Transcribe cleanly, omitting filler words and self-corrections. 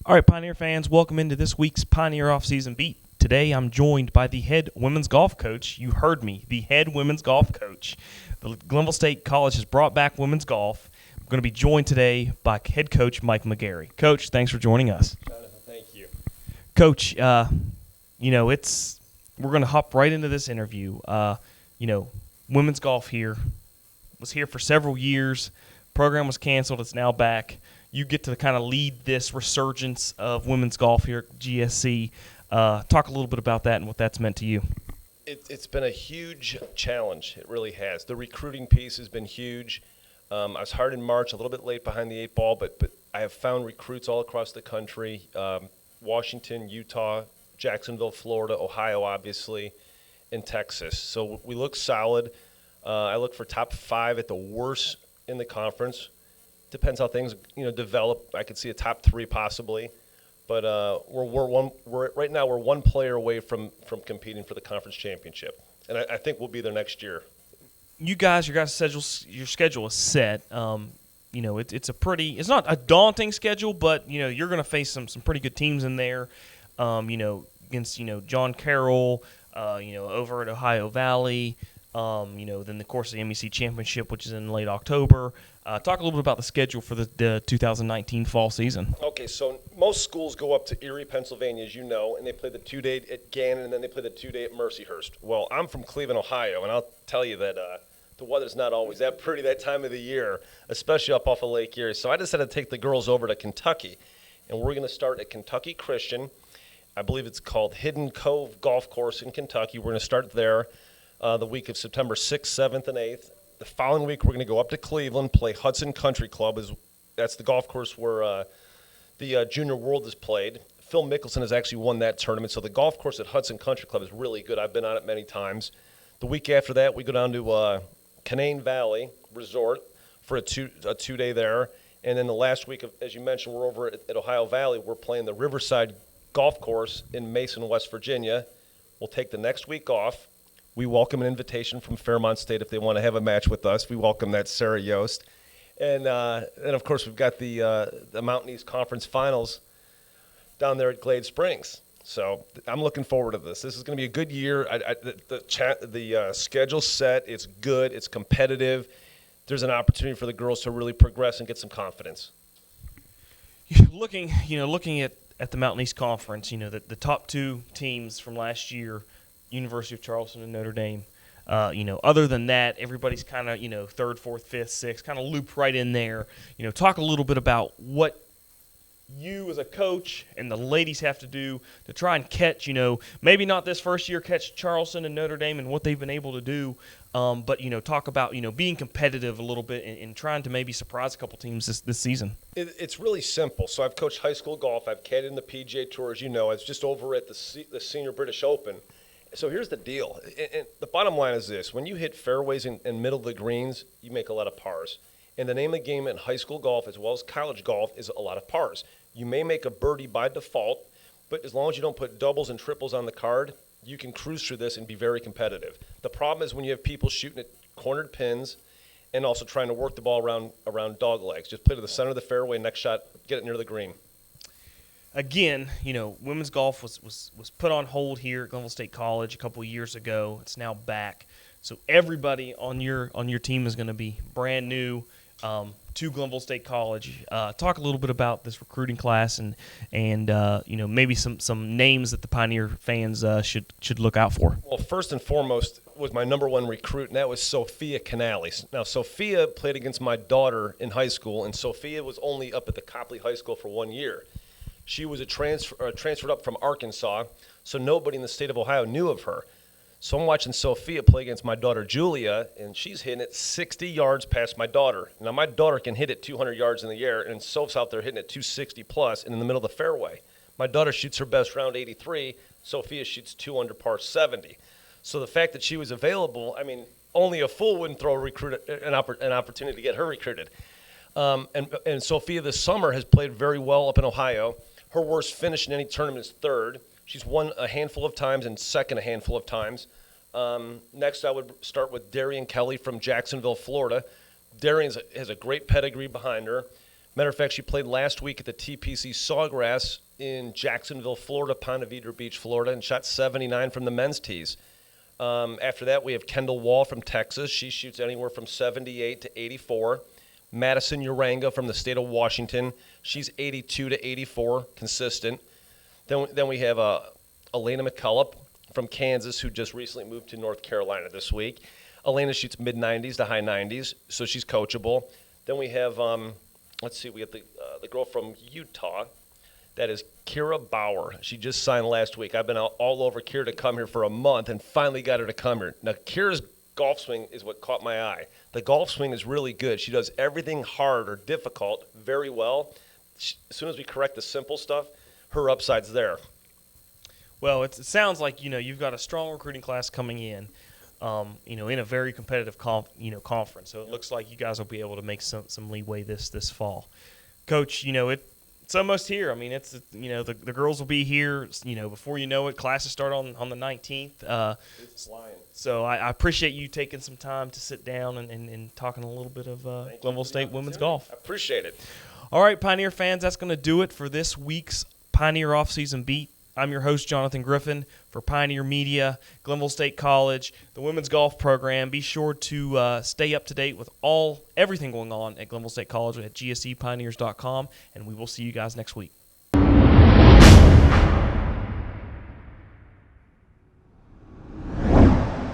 All right, Pioneer fans, welcome into this week's Pioneer Offseason Beat. Today I'm joined by the head women's golf coach. You heard me, the head women's golf coach. The Glenville State College has brought back women's golf. I'm going to be joined today by head coach Mike McGarry. Coach, thanks for joining us. Jonathan, thank you. Coach, we're going to hop right into this interview. Women's golf was here for several years. Program was canceled. It's now back. You get to kind of lead this resurgence of women's golf here at GSC. Talk a little bit about that and what that's meant to you. It's been a huge challenge. It really has. The recruiting piece has been huge. I was hard in March, a little bit late behind the eight ball, but I have found recruits all across the country, Washington, Utah, Jacksonville, Florida, Ohio, obviously, and Texas. So we look solid. I look for top 5 at the worst in the conference. Depends how things develop. I could see a top 3 possibly, but right now we're one player away from competing for the conference championship, and I think we'll be there next year. Your guys' schedule is set. It's not a daunting schedule, but you're going to face some pretty good teams in there. Against John Carroll, over at Ohio Valley. Then of course the MEC Championship, which is in late October. Talk a little bit about the schedule for the 2019 fall season. Okay, so most schools go up to Erie, Pennsylvania, as you know, and they play the 2-day at Gannon, and then they play the 2-day at Mercyhurst. Well, I'm from Cleveland, Ohio, and I'll tell you that the weather's not always that pretty that time of the year, especially up off of Lake Erie. So I decided to take the girls over to Kentucky, and we're going to start at Kentucky Christian. I believe it's called Hidden Cove Golf Course in Kentucky. We're going to start there the week of September 6th, 7th, and 8th. The following week, we're going to go up to Cleveland, play Hudson Country Club. That's the golf course where the Junior World is played. Phil Mickelson has actually won that tournament, so the golf course at Hudson Country Club is really good. I've been on it many times. The week after that, we go down to Canaan Valley Resort for a two-day there. And then the last week, as you mentioned, we're over at Ohio Valley. We're playing the Riverside Golf Course in Mason, West Virginia. We'll take the next week off. We welcome an invitation from Fairmont State if they want to have a match with us. We welcome that, Sarah Yost. And of course, we've got the Mountain East Conference Finals down there at Glade Springs. So I'm looking forward to this. This is going to be a good year. The schedule's set. It's good. It's competitive. There's an opportunity for the girls to really progress and get some confidence. Looking at the Mountain East Conference, the top 2 teams from last year, University of Charleston and Notre Dame. Other than that, everybody's kind of, 3rd, 4th, 5th, 6th, kind of looped right in there. Talk a little bit about what you as a coach and the ladies have to do to try and catch, maybe not this first year, catch Charleston and Notre Dame and what they've been able to do, but, talk about, being competitive a little bit and trying to maybe surprise a couple teams this season. It's really simple. So I've coached high school golf. I've caddied in the PGA Tour, as you know. I was just over at the Senior British Open. So here's the deal. And the bottom line is this. When you hit fairways in middle of the greens, you make a lot of pars. And the name of the game in high school golf as well as college golf is a lot of pars. You may make a birdie by default, but as long as you don't put doubles and triples on the card, you can cruise through this and be very competitive. The problem is when you have people shooting at cornered pins and also trying to work the ball around dog legs. Just play to the center of the fairway, next shot, get it near the green. Again, women's golf was put on hold here at Glenville State College a couple of years ago. It's now back. So everybody on your team is going to be brand new to Glenville State College. Talk a little bit about this recruiting class and maybe some names that the Pioneer fans should look out for. Well, first and foremost was my number 1 recruit, and that was Sophia Canalis. Now, Sophia played against my daughter in high school, and Sophia was only up at the Copley High School for 1 year. She was transferred up from Arkansas, so nobody in the state of Ohio knew of her. So I'm watching Sophia play against my daughter Julia, and she's hitting it 60 yards past my daughter. Now, my daughter can hit it 200 yards in the air, and Soph's out there hitting it 260 plus and in the middle of the fairway. My daughter shoots her best round 83. Sophia shoots 2 under par 70. So the fact that she was available, only a fool wouldn't throw an opportunity to get her recruited. And Sophia this summer has played very well up in Ohio. Her worst finish in any tournament is 3rd. She's won a handful of times and second a handful of times. Next, I would start with Darian Kelly from Jacksonville, Florida. Darian has a great pedigree behind her. Matter of fact, she played last week at the TPC Sawgrass in Jacksonville, Florida, Ponte Vedra Beach, Florida, and shot 79 from the men's tees. After that, we have Kendall Wall from Texas. She shoots anywhere from 78 to 84. Madison Uranga from the state of Washington. She's 82 to 84, consistent. Then we have Elena McCullough from Kansas, who just recently moved to North Carolina this week. Elena shoots mid-90s to high 90s, so she's coachable. Then we have, we have the girl from Utah. That is Kira Bauer. She just signed last week. I've been all over Kira to come here for a month and finally got her to come here. Now, Kira's golf swing is what caught my eye. The golf swing is really good. She does everything hard or difficult very well. As soon as we correct the simple stuff, her upside's there. Well, it sounds like, you've got a strong recruiting class coming in, in a very competitive conference. So it looks like you guys will be able to make some leeway this fall. Coach, it's almost here. I mean, it's the girls will be here. Before you know it, classes start on the 19th. It's flying. So I appreciate you taking some time to sit down and talking a little bit of Glenville State women's golf. I appreciate it. All right, Pioneer fans, that's going to do it for this week's Pioneer Offseason Beat. I'm your host, Jonathan Griffin, for Pioneer Media, Glenville State College, the women's golf program. Be sure to stay up to date with everything going on at Glenville State College at GSCPioneers.com, and we will see you guys next week.